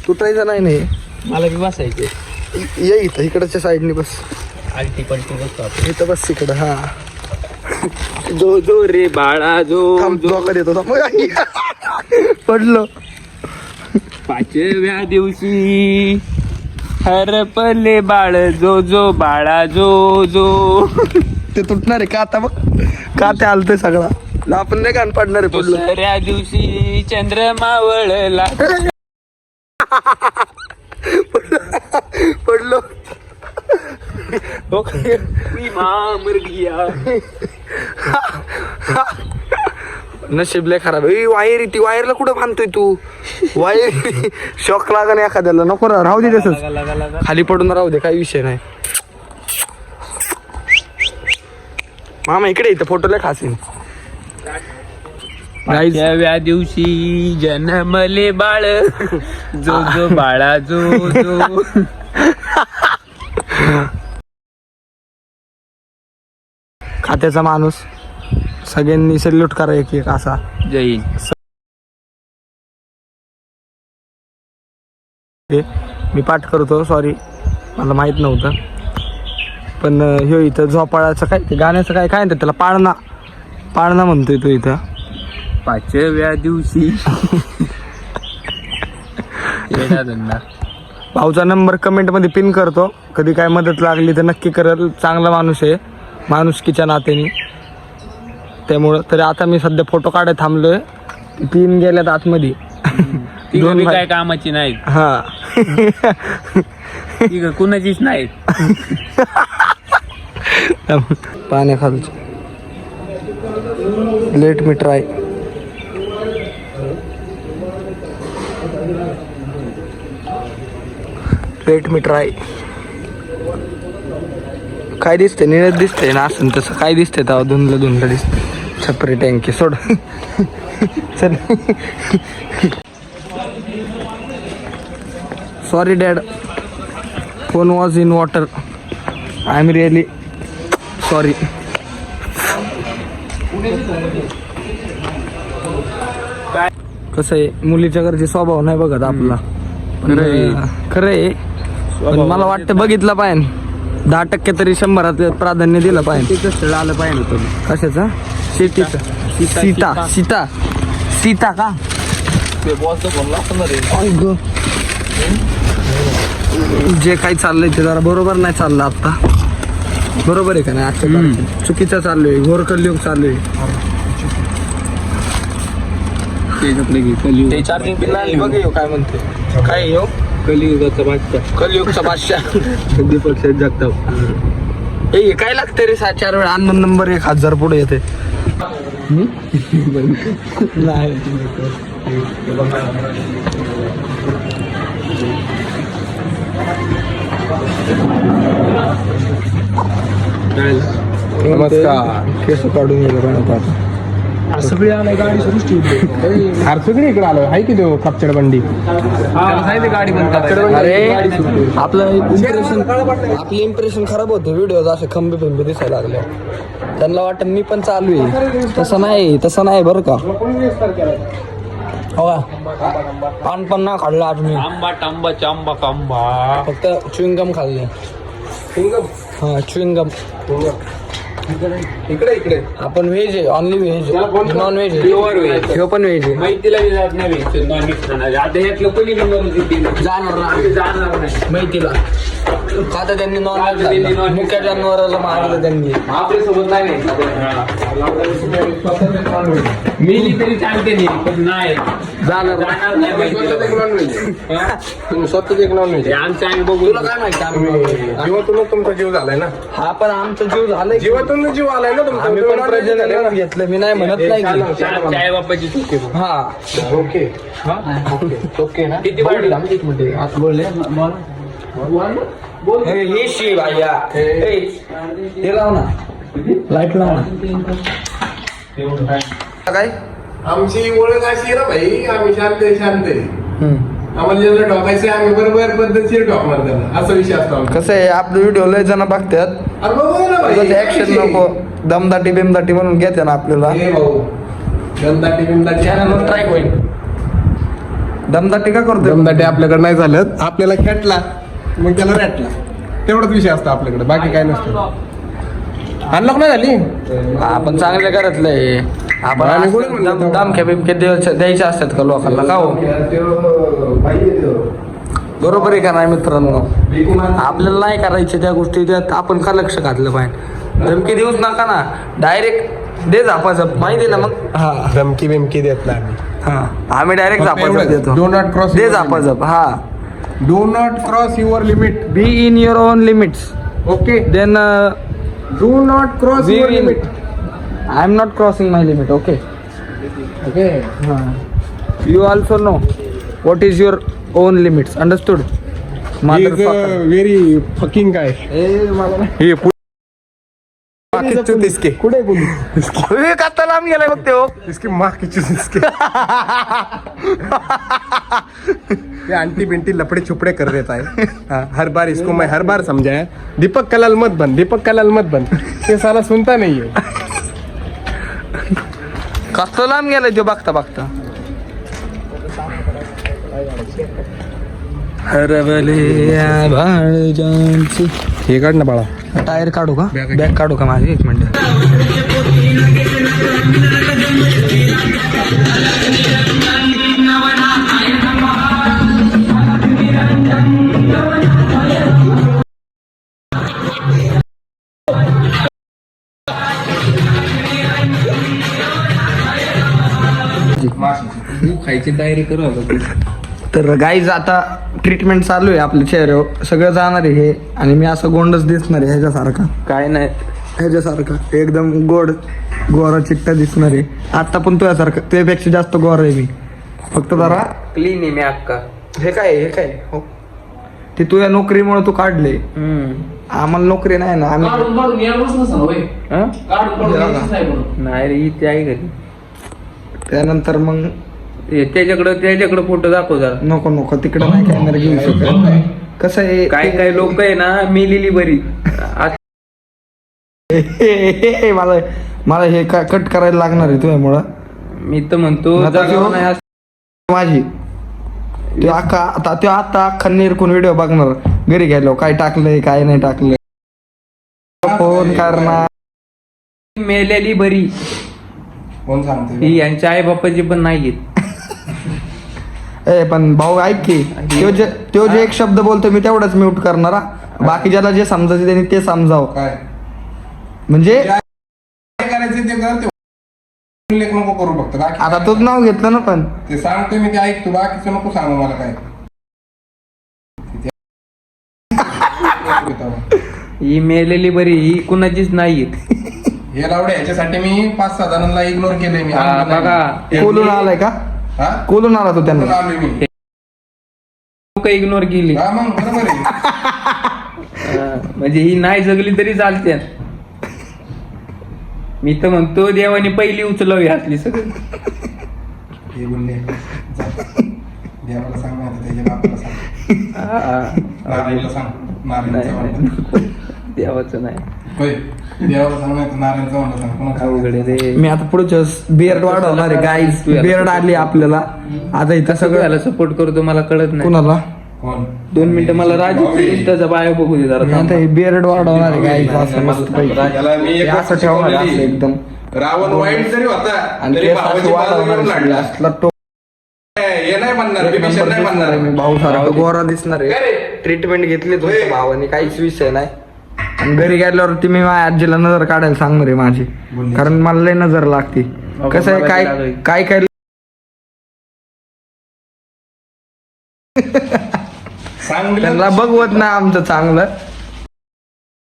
तुटायचं नाही नाही. मला बी बसायचे. ये इथं इकडच्या साईडने बस. आलटी पलटी बसतो आपण. इथं बस इकडं. हा जो जो रे बाळा जो जोकर येत होता पडलो. पाचव्या दिवशी हरपले बाळ जो जो बाळा जो जो. ते तुटणार आहे का आता बघ. का ते आलतंय सगळा. आपण नाही कान पडणार आहे. पडलो. दुसऱ्या दिवशी चंद्र मावळला. पडलो. मर गया. नशीब लय खराब. वायर ती वायरला कुठं बांधतोय तू. वायर शॉक लागा नाही एखाद्याला. नको राहू दे तसंच. खाली पडून राहू दे. काही विषय नाही. मामा इकडे इथं फोटोला खासीन. पाचव्या दिवशी जन्मले बाळ जो जो बाळा जो जो. खात्याचा माणूस. सगळ्यांनी सल्यूट करा एक एक असा. जय हिंद. मी पाठ करतो. सॉरी मला माहित नव्हतं. पण ह्यो इथं झोपाळाचं काय ते गाण्याचं काय काय त्याला पाळणा. पाळणा म्हणतोय तो इथं. पाचव्या दिवशी. भाऊचा नंबर कमेंट मध्ये पिन करतो. कधी काय मदत लागली तर नक्की करेल. चांगला माणूस आहे माणुसकीच्या नात्याने. त्यामुळं तरी आता मी सध्या फोटो काढायला थांबलोय. पिन गेल्यात आतमध्ये. दोन काय कामाची नाही. हा कुणाचीच नाही. पाण्याखालचं let me try. Let me try. काय दिसतंय. निळत दिसतंय ना. असं तसं काय दिसतंय तेव्हा धुंदलं धुंदलं दिसतंय. छपरी टँकी सोड. चल. Sorry dad. Phone was in water. I am really sorry. कसं आहे मुलीच्या घरचे स्वभाव नाही बघत आपला. खरं आहे. पण मला वाटतं बघितलं पाहिजे. 10% तरी 100 प्राधान्य दिलं पाहिजे. स्थळ आलं पाहिजे होतं. कशाचं. शेतीचं. सीता सीता सीता का. जे काही चाललंय ते जरा बरोबर नाही चाललं आता. बरोबर आहे का नाही. आजच्या चुकीचं चाललोय. घोर कलियुग चाललोय. ते चार्जिंग बिल बघ येऊ काय म्हणते. काय येऊ. कलियुगाचा बादशाह. कलियुगचा बादशाह दीपक शेठ जगताप. हे काय लागते रे. 4 वेळा अन्न नंबर 1000 पुढे येते. नमस्कार. केस काढून गेलं. सगळी आलाय गाडी सृष्टी. सगळी इकडे आलो. आहे की तो कपचड बंडी. गाडी अरे आपली इम्प्रेशन खराब होते. व्हिडिओ असे खंबे फिंबे दिसायला लागले. त्यांना वाटत मी पण चालू आहे. तसं नाही बरं का. हो पान पण ना खाल्लं आज मी. आंबा टांबा चांबा कांबा. फक्त च्युइंगम खाल्ले. हा च्युइंगम. इकडे आपण व्हेज आहे. Only veg. Non veg pure veg. हे पण व्हेज आहे. माहितीला जात नाही. नॉन व्हेज खाणार. आता यातलं कोणी जाणार नाही माहितीला. का तर त्यांनी नॉन मुख्य जनावराला मारलं त्यांनी. आपल्यासोबत नाही. मेली तरी चालते नाही. पण नाही जाणार नाही. स्वतःच एक नॉन व्हेज. आमचं आम्ही बघू. तुला काय माहिती. आम्ही जीवातूनच तुमचा जीव झालाय ना. हा पण आमचा जीव झालाय. जीवातून जीव आलाय ना तुमचा. आम्ही पण प्रजनन घेतलं. मी नाही म्हणत नाही. चाय बापाची चुकी. हा ओके ओके ना. किती वाढला. एक मिनिट आत बोलले. हे शी भाया. हे लाव ना. लाईट लाव ना. काय आमची ओळख अशी ना भाई. आम्ही शांत आहे. आम्हाला ज्यांना टॉकायचे आम्ही बरोबर पद्धतशीर टॉक मारतात. असा विषय असतो. कसं आहे आपलं व्हिडिओ लय जण बघतात. अरे बघू ना भाई. ऍक्शन नको. दमदाटी बिमदाटी म्हणून घेते ना आपल्याला. हे भाऊ दमदाटी बिमदाटी चॅनलवर ट्राय होईल. दमदाटी का करतोय दमदाटी आपल्याकडे नाही झालं, आपल्याला खेटला मग त्याला रॅटला, तेवढाच विषय असतो आपल्याकडे, बाकी काय नसतं. अनलॉक नाही झाली. आपण चांगल्या घरातलं आहे. आपण आणि कोणी म्हणलं दामख्या बिमख्या द्यायचे असतात का लोकांना का हो? बरोबर आहे का नाही मित्रांनो? आपल्याला नाही करायचे त्या गोष्टी, त्यात आपण का लक्ष घातलं पाहिजे? धमकी देऊच नका ना, डायरेक्ट दे झापाझप, माहिती ना मग. हा, धमकी बिमकी देत नाही आम्ही. हा, आम्ही डायरेक्ट फक्त झापाझप एवढंच. देतो. Do not cross they your झापाझप. हा, do not cross your limit. Be in your own limits. Okay, then do not cross your limit. I am not crossing my limit. Okay, okay, you also know what is your own limits. Understood? Motherfucker. Very fucking काय हे इसके कुठे police? विवेक आता लांब गेलाय बघ ते हो. इसकी माँ की चूस इसके. ये आंटी बिंटी लपड़े छुपड़े कर देता है. हाँ, हर बार इसको मैं हर बार समझाया, दीपक कलाल मत बन, दीपक कलाल मत बन. ये साला सुनता नहीं है. कसं लांब गेलाय तो बघता बघता. हरवले भाळजांची. हे काढ ना बाळा. टायर काढू का? बॅग काढू का माझी? एक मिनिट. खायची तयारी करू आता. तर गाईज आता ट्रीटमेंट चालू आहे आपल्या चेहऱ्यावर, सगळं जाणार आहे हे. आणि मी असं गोंडच दिसणार आहे ह्याच्यासारखा, काय नाही ह्याच्यासारखा एकदम गोरा चिट्टा दिसणार आहे. आता पण तुझ्यासारखं, तुझ्यापेक्षा जास्त गोरा आहे मी, फक्त जरा क्लीन आहे मी अक्का. हे काय हो, ते तुझ्या नोकरीमुळे तू काढले. आम्हाला नोकरी नाही ना, आम्ही नाही रे, इथे आहे घरी. त्यानंतर मग त्याच्याकडं फोटो दाखव जरा. नको तिकडे नाही कॅमेरा घेऊ शकत. कसं आहे, काय लोक आहे ना, मेलेली बरी. मला हे कट करायला लागणार आहे तुझ्यामुळं. मी तर म्हणतो नका घेऊ. जगावं नाही असं. माझी आता अख्खा निरकून व्हिडिओ बघणार घरी गेलो, काय टाकलंय काय नाही टाकलंय. फोन करणार. मेलेली बरी कोण सांगते? ही यांच्या आई बापाची पण नाही येत. ए पण भाऊ ऐक की, तो जे एक शब्द बोलतो मी तेवढाच म्यूट करणार. बाकी ज्याला जे समजायचं त्यांनी ते समजावं. काय म्हणजे काय करायचं ते कर, ते उल्लेख नको करू फक्त. बाकी आता तूच नाव घेतलं ना, पण ते सांगतोय मी, ते ऐक तू, बाकीचं नको सांगू मला काय. ही मेलेली बरी, ही कुणाचीच नाही येत. हे लावडे ह्याच्यासाठी मी 5-6 जणांना इग्नोर केलंय मी. बघा, कोलून आलाय का? हा, कोलून आला तो त्यांना. आलोय मी. लोक इग्नोर केली. हा, मग बरोबर आहे. म्हणजे ही नाही जगली तरी चालते. मी तर म्हणतो देवाने पहिली उचलावी हातली सगळं. हे बोलले जा. देवाला सांग नाही तर त्याच्या बापाला सांग, नारायणला सांग, नारायणचा म्हणलं. देवाचं नाही. होय, देवाला सांग नाही तर नारायणचा म्हणलं सांग. कोणाला अवघड आहे रे. मी आता पुढच्या बियर्ड वाढवणार आहे गाईज. बियर्ड आली आपल्याला आता इथं सगळं. सगळ्याला सपोर्ट करतो मला कळत नाही. कुणाला? कोण? 2 मिनिटं मला राजू इंस्टाचा बायो बघू दे जरा. आता हे बियर्ड वाढवणार आहे गाईज असं मस्त पैकी. याला मी एक असं ठेवणार आहे, असं एकदम. रावण वाईट जरी होता आणि तरी केस भावाची असं बाजू वाढवणार घेऊन आहे. लाडला. असला तो हे नाही म्हणणार, एक बिभीषण नंबर नाही दिसणार म्हणणार आहे मी, भाऊ सारखं गोरा दिसणार काय आहे. रे? ट्रीटमेंट घेतली तुमच्या होय. भावाने, काहीच विषय नाही. आणि घरी गेल्यावरती मी माझ्या आजीला नजर काढायला सांगणार आहे माझी, बोलली. कारण मला लय नजर लागते. कसं आहे, काय काय सांग त्यांना बघवत नाही आमचं चांगलं.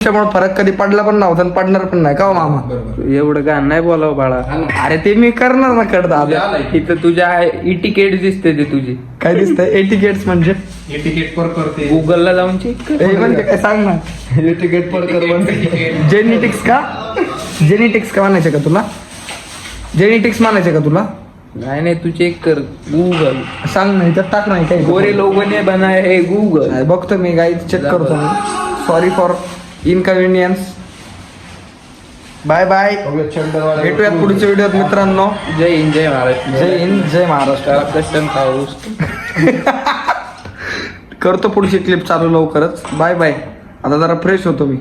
त्याच्यामुळे फरक कधी पडला पण नव्हता आणि पडणार पण नाही का हो मामा? बरोबर. एवढं गाणं नाही बोलावं बाळा. अरे ते मी करणार ना कडदा. इथं तुझ्या इटिकेट दिसते ते तुझी. काय दिसतंय? एटिकेट्स म्हणजे हे तिकीट पर करते. गुगलला जाऊन चेक कर. हे म्हणजे काय सांग ना. एटिकेट पर कर म्हणजे जेनेटिक्स का? जेनेटिक्स का म्हणायचं का तुला? जेनेटिक्स म्हणायचं का तुला? नाही तू चेक कर गूगल. सांग ना, इथं टाक नाही काही. गोरे लोगों ने बनाया है गूगल. बघतो मी गाईड, चेक करतो मी. Sorry for inconvenience. Bye bye, भेटूयात पुढच्या व्हिडिओत मित्रांनो. जय हिंद, जय महाराष्ट्र. जय हिंद, जय महाराष्ट्र. कष्टन खाऊस. करतो पुढची क्लिप चालू लवकरच. Bye bye. आता जरा फ्रेश होतो मी.